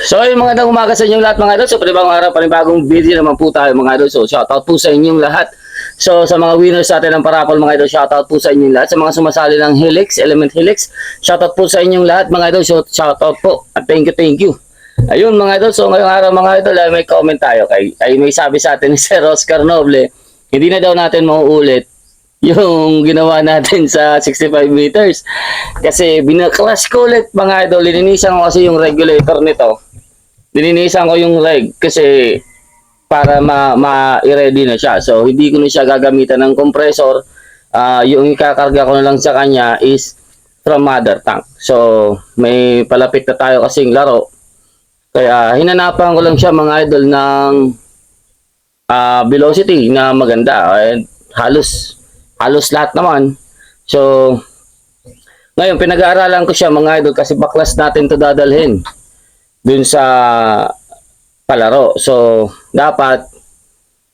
So yung mga umaga sa inyong lahat mga idol. So panibagong araw, panibagong video naman po tayo mga idol. So shoutout po sa inyong lahat. So sa mga winners sa atin ng parapol mga idol, shoutout po sa inyong lahat. Sa mga sumasali ng Helix, Element Helix, shoutout po sa inyong lahat mga idol. So shoutout po at thank you. Ayun mga idol, so ngayong araw mga idol ay may comment tayo ay may sabi sa atin ni Sir Oscar Noble, hindi na daw natin mauulit yung ginawa natin sa 65 meters. Kasi binaklas ko ulit mga idol, lininisan ko kasi yung regulator nito. Lininisan ko yung reg kasi para ma-ready na siya. So hindi ko na siya gagamitan ng compressor. Yung ikakarga ko na lang sa kanya is from mother tank. So may palapit na tayo kasing laro. Kaya hinanapan ko lang siya mga idol ng velocity na maganda. Halos lahat naman. So ngayon pinag-aaralan ko siya mga idol kasi baklas natin to dadalhin dun sa palaro. So dapat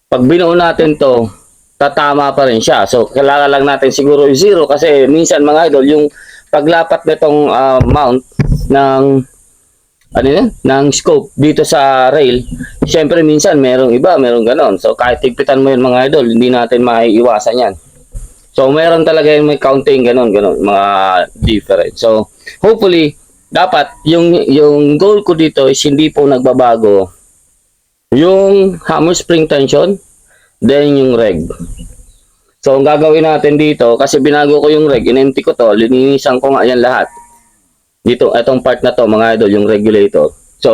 pag binuo natin to tatama pa rin siya. So kailangan lang natin siguro yung zero kasi minsan mga idol yung paglapat nitong mount ng ng scope dito sa rail, syempre minsan merong ganon. So kahit tigpitan mo yun mga idol, hindi natin maiiwasan yan. So meron talaga yung may counting ganon mga different. So hopefully dapat yung goal ko dito is hindi po nagbabago yung hammer spring tension, then yung reg. So ang gagawin natin dito, kasi binago ko yung reg, in-empty ko to, lininisan ko nga yan lahat. Dito, itong part na to mga idol, yung regulator. So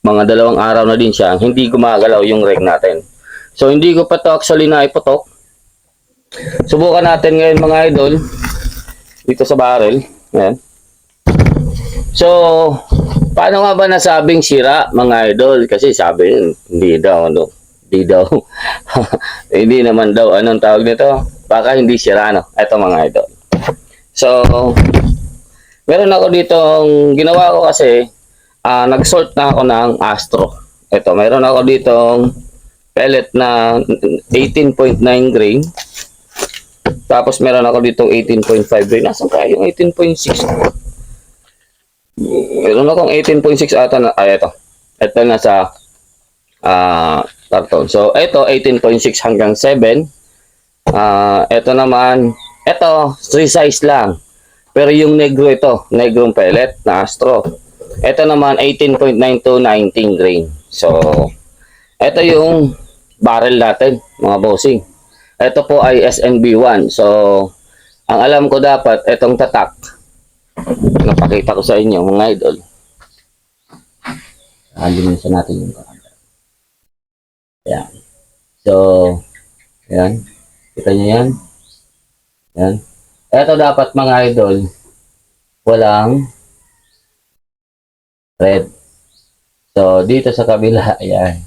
mga 2 araw na din siya, hindi gumagalaw yung reg natin. So hindi ko pa to actually naiputok. Subukan natin ngayon mga idol dito sa barrel. Ayan. So paano nga ba nasabing sira mga idol? Kasi sabi hindi daw hindi naman daw anong tawag nito, baka hindi sira eto mga idol. So meron ako dito ginawa ko kasi nag-sort na ako ng Astro. Ito, meron ako dito pellet na 18.9 grain. Tapos meron ako dito 18.5 grain. Nasaan kaya yung 18.6? Meron akong 18.6 ata na, ito. Ito na sa karton. So, ito 18.6 hanggang 7. Ito naman, ito 3 size lang. Pero yung negro ito, negrong pellet na Astro. Ito naman 18.9 to 19 grain. So, ito yung barrel natin, mga bossing. Ito po ay SNB1. So, ang alam ko dapat, itong tatak, napakita ko sa inyo, mga idol. Linisan natin yung camera. Ayan. So, ayan. Kita nyo yan? Ayan. Ito dapat mga idol, walang red. So, dito sa kabila, ayan.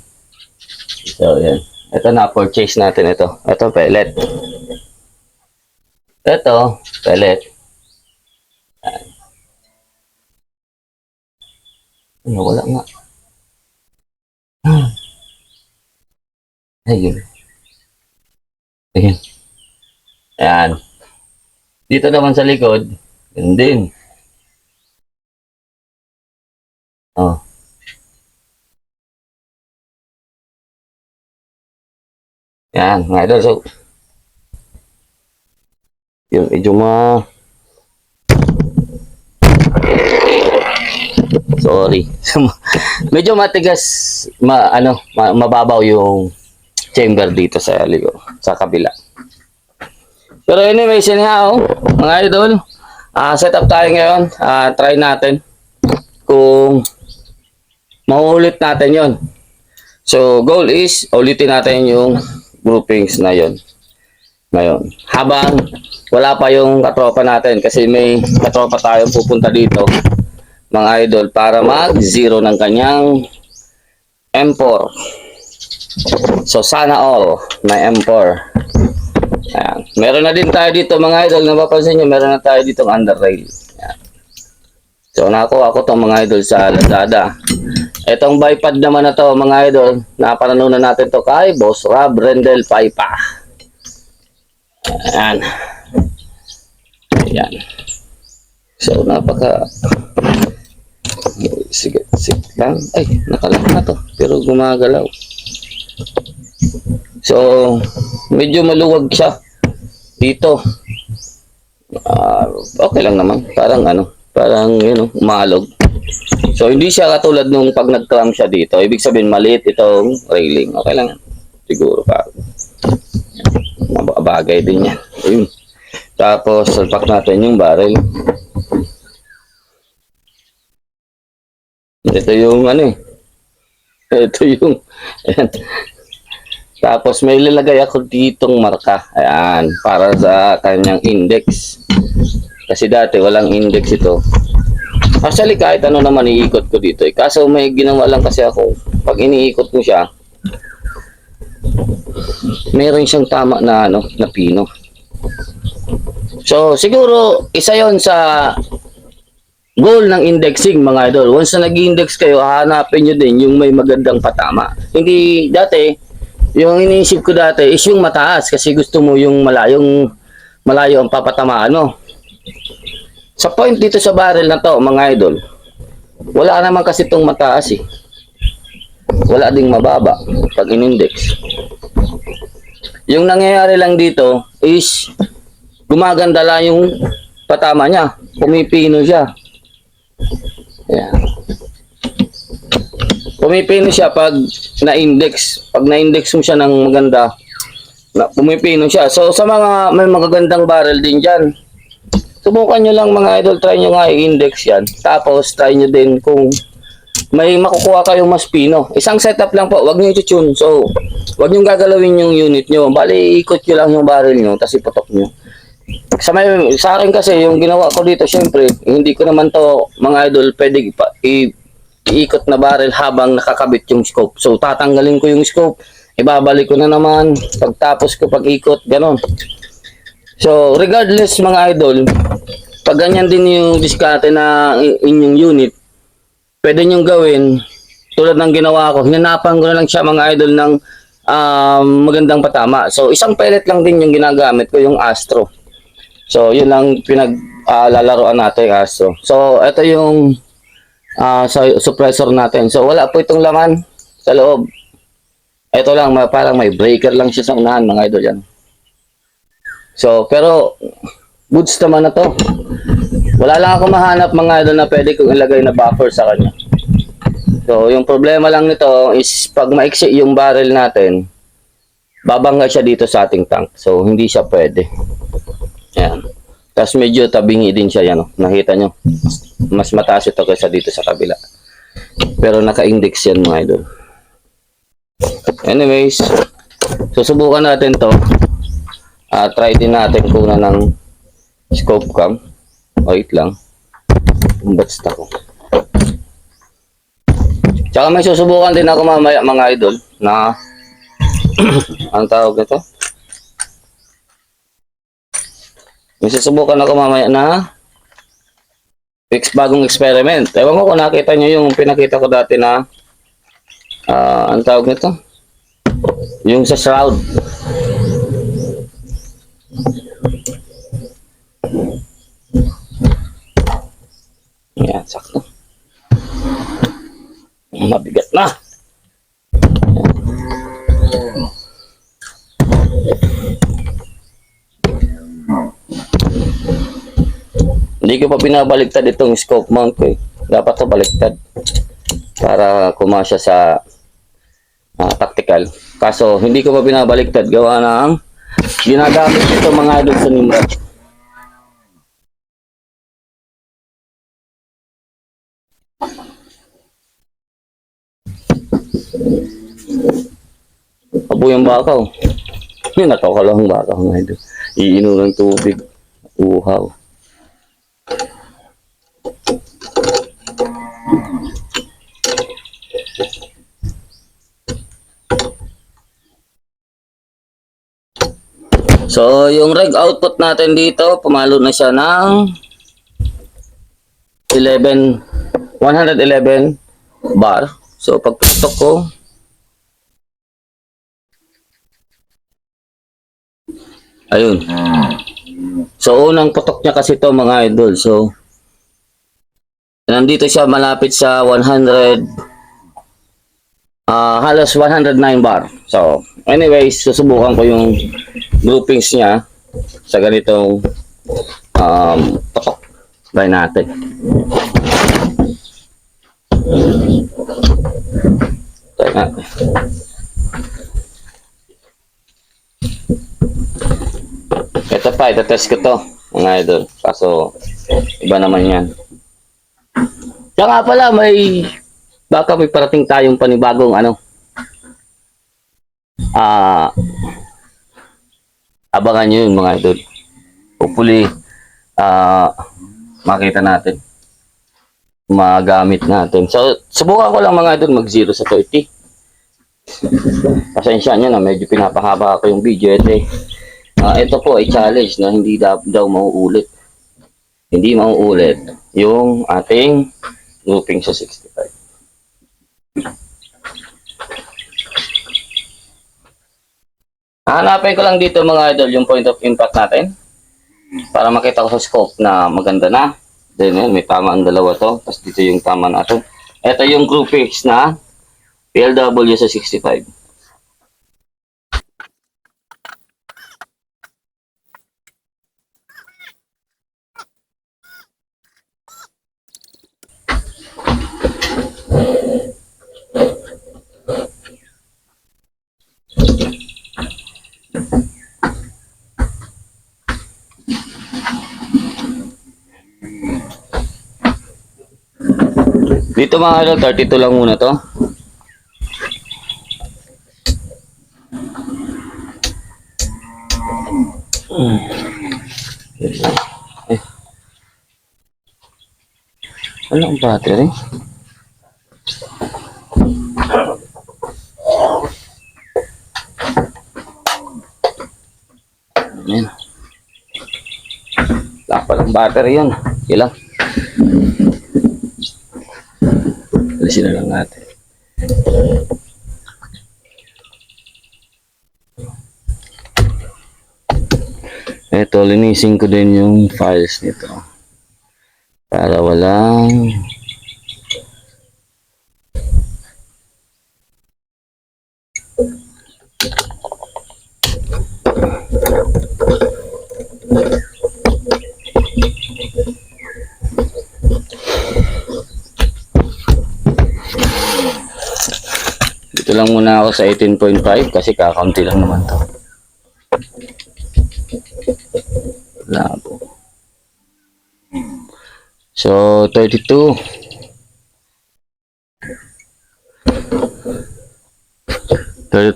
So, ayan. Ito na, purchase natin ito. Ito, pellet. Ito, pellet. Ayan. Ano, wala nga. Ayun. Ayan. Ayan. Dito naman sa likod, yun din. Oh. Yan, mga idol. So, yung medyo sorry. Medyo matigas, mababaw yung chamber dito sa likod, sa kabila. Pero anyways, anyhow, mga idol, set up tayo ngayon. Try natin kung mauulit natin yon. So, goal is, ulitin natin yung groupings na yon. Ngayon, habang wala pa yung katropa natin, kasi may katropa tayong pupunta dito, mga idol, para mag-zero ng kanyang M4. So, sana all may M4. Ayan. Meron na din tayo dito mga idol, napapansin nyo, meron na tayo dito under rail. Ayan. So nakuha ko itong mga idol sa Lazada. Itong bipod naman na to mga idol, napanalunan natin to kay Boss Rob Rendel Paipa. Ayan. Ayan. So napaka Sige, sige lang. Ay, nakalock na to. Pero gumagalaw. So, medyo maluwag siya dito. Okay lang naman. Parang parang umalog. So, hindi siya katulad nung pag nag-clamp siya dito. Ibig sabihin, maliit itong railing. Okay lang. Siguro pa. Mabagay din yan. Ayun. Tapos, salpak natin yung barrel. Ito yung Ito yung ayan. Tapos may lalagay ako ditong marka. Ayan, para sa kanyang index. Kasi dati walang index ito. Actually kahit ano naman iikot ko dito. Kaso may ginawa lang kasi ako. Pag iniikot mo siya, meron siyang tama na na pino. So siguro isa 'yon sa goal ng indexing, mga idol. Once na nag-index kayo, hahanapin nyo din yung may magandang patama. Hindi dati, yung iniisip ko dati is yung mataas kasi gusto mo yung malayo ang papatamaan mo. Sa point dito sa barrel na to, mga idol, wala naman kasi itong mataas eh. Wala ding mababa pag in-index. Yung nangyayari lang dito is gumaganda lang yung patama niya. Pumipino siya. Ayan. Pumipino siya pag na-index. Pag na-index mo siya ng maganda, pumipino siya. So, sa mga may magagandang barrel din dyan, subukan nyo lang mga idol, try nyo nga i-index yan. Tapos, try nyo din kung may makukuha kayong mas pino. Isang setup lang po, wag nyo i-tune. So, wag nyo gagalawin yung unit nyo. Bali, ikot nyo lang yung barrel nyo, tapos ipotok nyo. Sa akin kasi, yung ginawa ko dito, syempre, hindi ko naman to, mga idol, pwede iikot na barrel habang nakakabit yung scope. So, tatanggalin ko yung scope, ibabalik ko na naman, pagtapos ko pag-ikot, ganon. So, regardless mga idol, pag ganyan din yung diskarte na inyong unit, pwede nyong gawin, tulad ng ginawa ko, hinanapan ko na lang siya mga idol ng magandang patama. So, isang pellet lang din yung ginagamit ko, yung Astro. So, yun lang lalaroan natin, Astro. So, ito yung suppressor natin. So, wala po itong laman sa loob. Ito lang, parang may breaker lang siya sa unahan, mga idol yan. So, pero, goods naman na to. Wala lang ako mahanap, mga idol, na pwede kong ilagay na buffer sa kanya. So, yung problema lang nito is, pag maiksi yung barrel natin, babangga siya dito sa ating tank. So, hindi siya pwede. Ayan. Tapos medyo tabingi din siya yan. Nakita nyo. Mas mataas ito kaysa dito sa kabila. Pero naka-index yan mga idol. Anyways. Susubukan natin to. Try din natin kuna ng scope cam. Wait lang. Basta ko. Tsaka may susubukan din ako mamaya mga idol. Na ang tawag nito? May susubukan ako mamaya na bagong experiment. Ewan ko kung nakita nyo yung pinakita ko dati na ang tawag nito? Yung sa shroud. Yan, sakto. Mabigat na. Hindi ko pa pinabaliktad itong scope mount ko eh. Dapat to baliktad para kumasya sa tactical. Kaso hindi ko pa pinabaliktad gawa ng ginagamit ito mga idol sa Nimrod. Abo yung bakaw. Yun, natawakalahang bakaw mga idol. Iinom ng tubig. Uhaw. So, yung reg output natin dito, pumalo na siya ng 111 bar. So, pagputok ko, ayun. So, unang putok niya kasi to mga idol. So, Nandito siya malapit sa 100, halos 109 bar. So, anyways, susubukan ko yung groupings niya sa ganitong patok. Try natin. Try natin. Ito pa, ito-test ko to, mga idol. Kaso, iba naman yan. Kaya nga pala, baka may parating tayong panibagong abangan nyo yun, mga idol. Hopefully, makita natin. Magamit natin. So, subukan ko lang mga idol mag 0 sa 30. Pasensya nyo na, medyo pinapahaba ko yung video. Ito po ay challenge na hindi daw mauulit. Hindi mauulit yung ating grouping sa 65. Hanapin ko lang dito mga idol yung point of impact natin para makita ko sa scope na maganda na. Then may tama ang dalawa to. Tapos dito yung tama natin. Ito yung groupings na PLW sa 65. Dito mga idol, 32 lang muna to. Wala ang battery. Ayan. Wala palang battery yun. Ilang. Alisin na lang natin. Ito, linisin ko din yung files nito. Para walang dito lang muna ako sa 18.5 kasi kakaunti lang naman to. Labo. So 32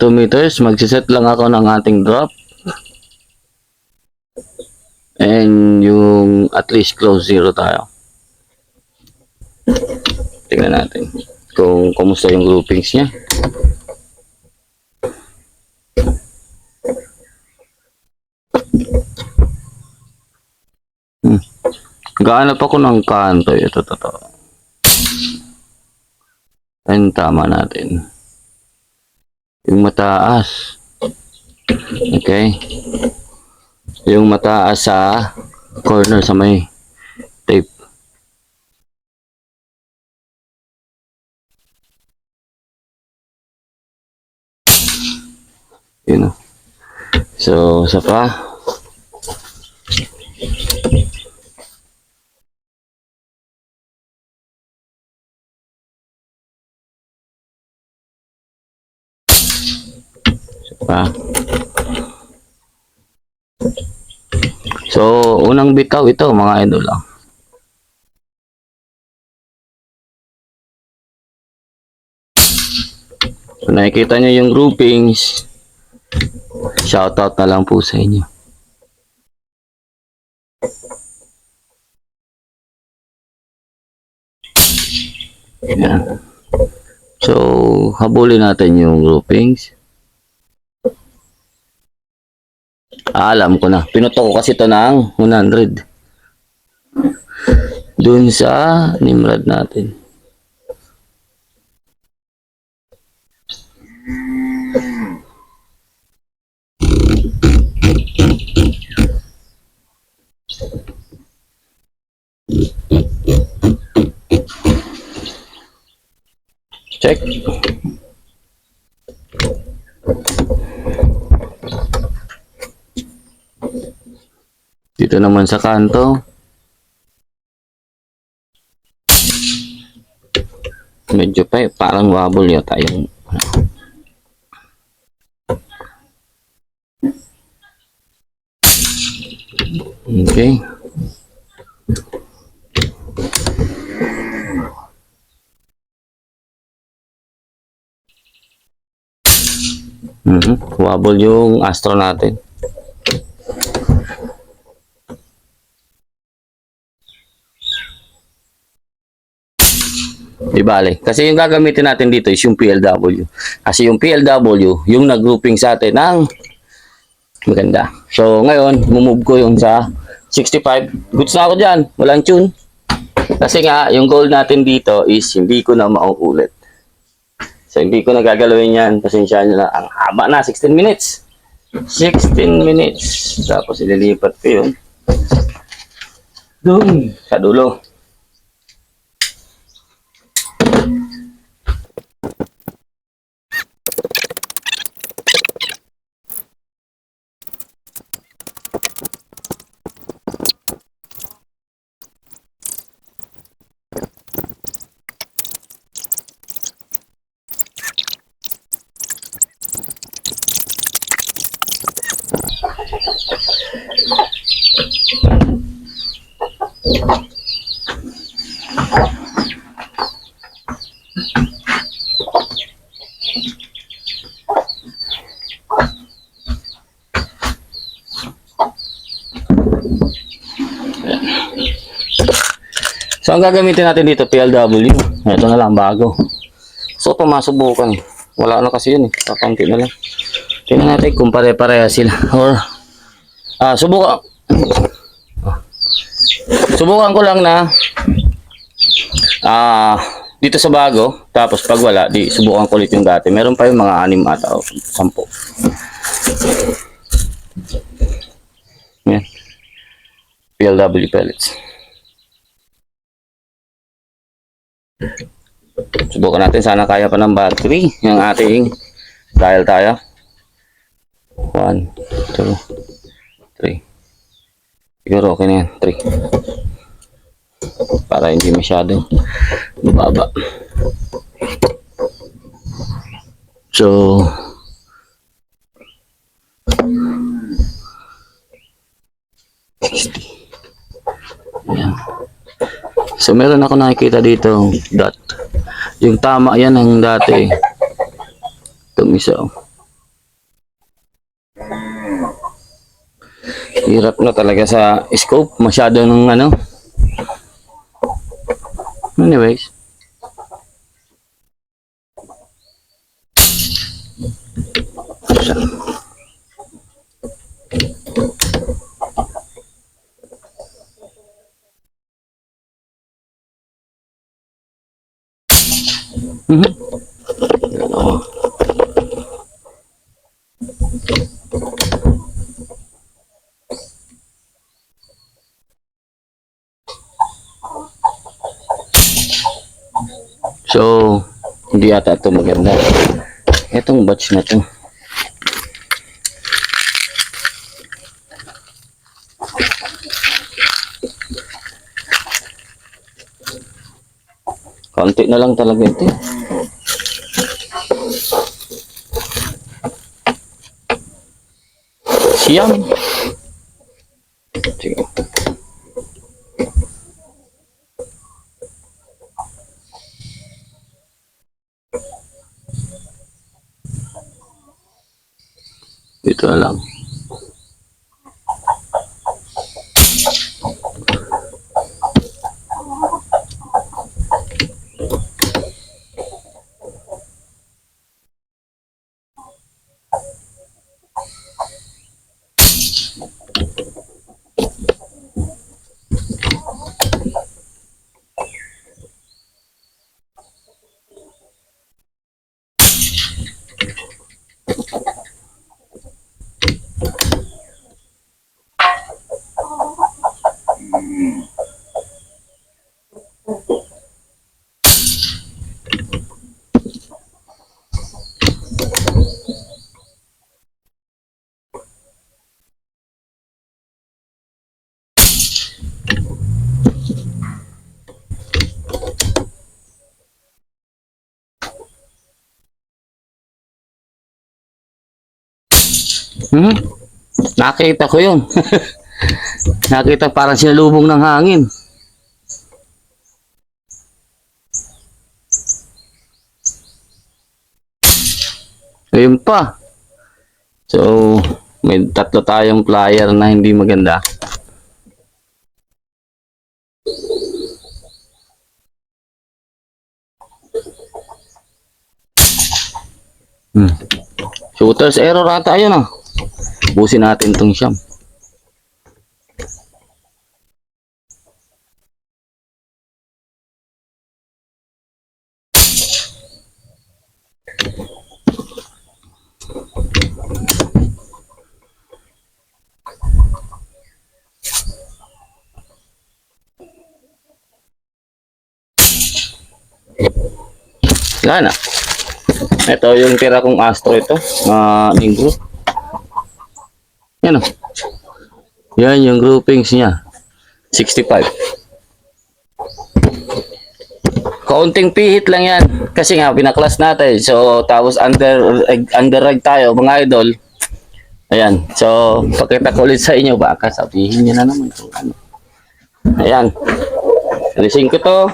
meters, magsiset lang ako ng ating drop and yung at least close 0 tayo. Tingnan natin kung kumusta yung groupings niya. Gaanap ako ng kanto. Ito. Ayun, tama natin. Yung mataas. Okay. Yung mataas sa corner sa may tape. Yun o. So, isa pa. So, unang bitaw ito mga idol lang. So, nakikita nyo yung groupings. Shoutout na lang po sa inyo. Yan. So, habulin natin yung groupings. Alam ko na. Pinuto ko kasi ito ng 100. Dun sa Nimrod natin. Check. Dito naman sa kanto. Medyo parang wobble yata yung okay. Wobble yung Astro natin. Di bale. Kasi yung gagamitin natin dito is yung PLW. Kasi yung PLW, yung nag-grouping sa atin ng maganda. So, ngayon, mumove ko yung sa 65. Goods na ako dyan. Walang tune. Kasi nga, yung goal natin dito is hindi ko na mauulit. So, hindi ko na gagalawin yan. Pasensyahan nyo na. Ang haba na, 16 minutes. 16 minutes. Tapos, ililipat ko yun doon sa dulo. So, ang gagamitin natin dito, PLW. Ito na lang, bago. So, ito masubukan. Wala na kasi yun eh. Kakunti na lang. Tingnan natin kung pare-pareha sila. Or, subukan ko lang na dito sa bago. Tapos, pag wala, di subukan ko ulit yung dati. Meron pa yung mga 6 ata o 10. Yan. PLW pellets. Subukan natin, sana kaya pa ng battery yung ating dial tayo. 1, 2, 3. Siguro okay na yan, 3. Para hindi masyado mababa. So, yan. So, meron ako nakikita dito dot. Yung tama yan ang dati. Itong isa. Hirap na talaga sa scope. Masyado ng ano. Anyways. So, hindi ata ito maganda. Itong batch na to. Konti na lang talaga ito. Siyam. Sige. Ito na lang. Hmm? Nakita ko yun. Nakita parang sinalubong ng hangin. Ayun pa. So, may tatlo tayong flyer na hindi maganda. Shooter's error ata yun ah. Busin natin tong siyam. Wala na. Ito yung tira kong Astro ito. Ingro. Yan o. Yan yung groupings niya. 65. Kaunting pihit lang yan. Kasi nga, pinaklas natin. So, tapos underrag tayo, mga idol. Ayan. So, pakita ko ulit sa inyo. Baka sabihin nyo na naman kung ano. Ayan. Alisin ko to.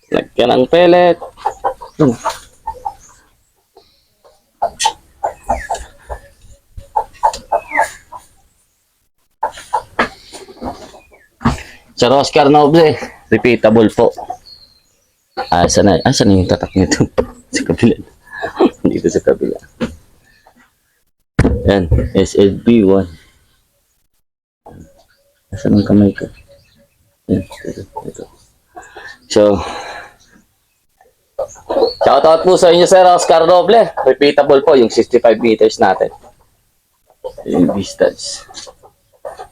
Lagyan ng pellet. Sir Oscar Noble, repeatable po. Saan yung tatak nito? Sa kabila. Dito sa kabila. Yan, SLB1. Saan ang kamay ko? Yan, ito. So, shoutout po sa inyo, Sir Oscar Noble. Repeatable po yung 65 meters natin. Yung distance.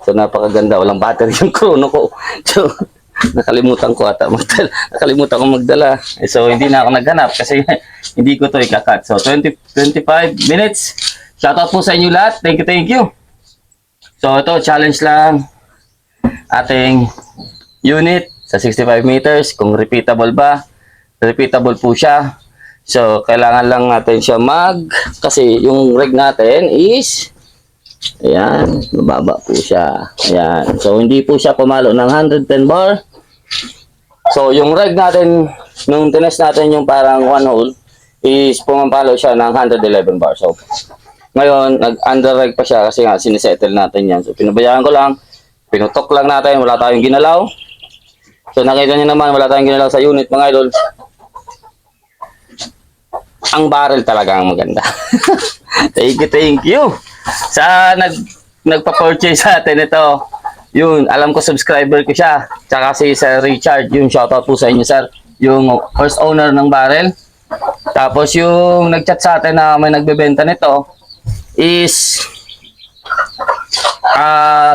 So, napakaganda. Walang battery yung chrono ko. So, nakalimutan ko ata magdala. Nakalimutan ko magdala. So, hindi na ako naghanap kasi hindi ko to ikakat. So, 25 minutes. Shoutout po sa inyo lahat. Thank you. So, ito, challenge lang ating unit sa 65 meters. Kung repeatable ba? Repeatable po siya. So, kailangan lang natin siya kasi yung reg natin is ayan, mababa po siya. Ayan. So, hindi po siya pumalo ng 110 bar. So, yung reg natin, nung tinest natin yung parang one hole, is pumapalo siya ng 111 bar. So, ngayon, nag-under reg pa siya kasi nga, sinisettle natin yan. So, pinabayaan ko lang. Pinutok lang natin. Wala tayong ginalaw. So, nakita nyo naman, wala tayong ginalaw sa unit, mga idol. Ang barrel talaga ang maganda. Thank you. Sa nagpa-purchase sa atin ito, yun, alam ko subscriber ko siya. Tsaka si Sir Richard, yung shoutout po sa inyo, sir. Yung first owner ng barrel. Tapos yung nag-chat sa atin na may nagbebenta nito is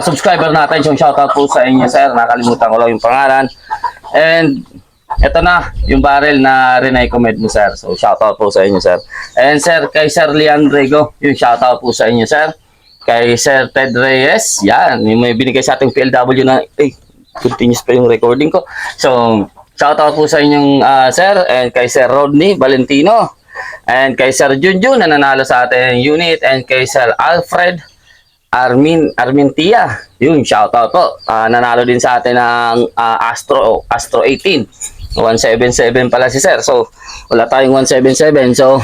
subscriber natin. Yung shoutout po sa inyo, sir. Nakalimutan ko lang yung pangalan. And ito na, yung barrel na rin-recommend mo, sir. So, shoutout po sa inyo, sir. And, sir, kay Sir Leandrego, yung shoutout po sa inyo, sir. Kay Sir Ted Reyes, yan. Yung may binigay sa ating PLW na, continuous pa yung recording ko. So, shoutout po sa inyong, sir. And kay Sir Rodney Valentino. And kay Sir Junjun na nanalo sa ating unit. And kay Sir Alfred Armentia. Yun, shoutout po. Nanalo din sa atin ng Astro 18. 177 pala si sir. So, wala tayong 177. So,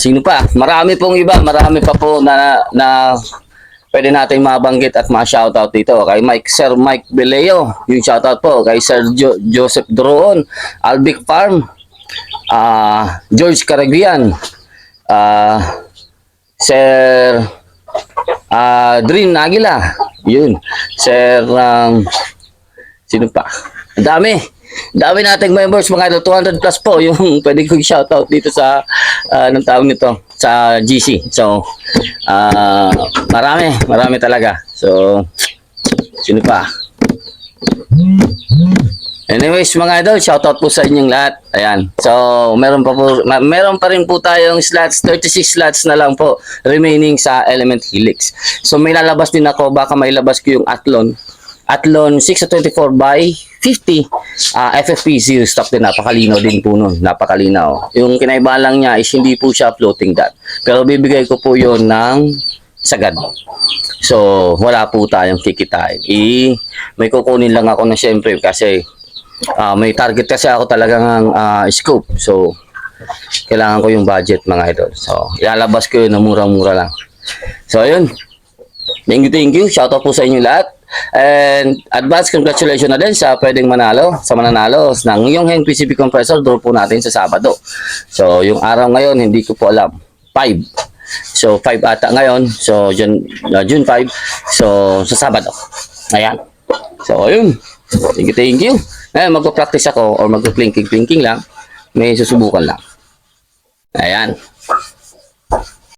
sino pa? Marami pong iba. Marami pa po na pwede natin mabanggit at ma-shoutout dito. Kay Sir Mike Beleo. Yung shoutout po. Kay Sir Joseph Droon. Albic Farm. George Caraguian. Sir Drin Aguila. Yun. Sir sino pa? Dami nating members, mga idol. 200 plus po yung pwede kong shoutout dito sa anong tawag nito, sa GC. So, marami talaga. So, sino pa? Anyways, mga idol, shoutout po sa inyong lahat. Ayan. So, meron pa rin po tayong slots, 36 slots na lang po remaining sa Element Helix. So, may lalabas din ako, baka mailabas ko yung Athlon. Athlon 624 by 50 FFP0 stock din, napakalinaw din po nun, napakalinaw. Yung kinaibahan lang niya is hindi po siya floating dot, pero bibigay ko po yon ng sagad. So wala po tayong kikitain. May kukunin lang ako na syempre kasi may target kasi ako talagang scope. So kailangan ko yung budget mga idol. So ilalabas ko yun na murang-mura lang. So ayun, thank you. Shoutout po sa inyo lahat. And advance congratulations na din sa pwedeng manalo, sa mananalo ng yung Heng PCB compressor. Draw po natin sa Sabado. So yung araw ngayon hindi ko po alam, 5. So 5 ata ngayon. So June 5. So sa Sabado. Ayan. So ayun, thank you. Ngayon magpo-practice ako or magpo-clinking lang. May susubukan lang. Ayan.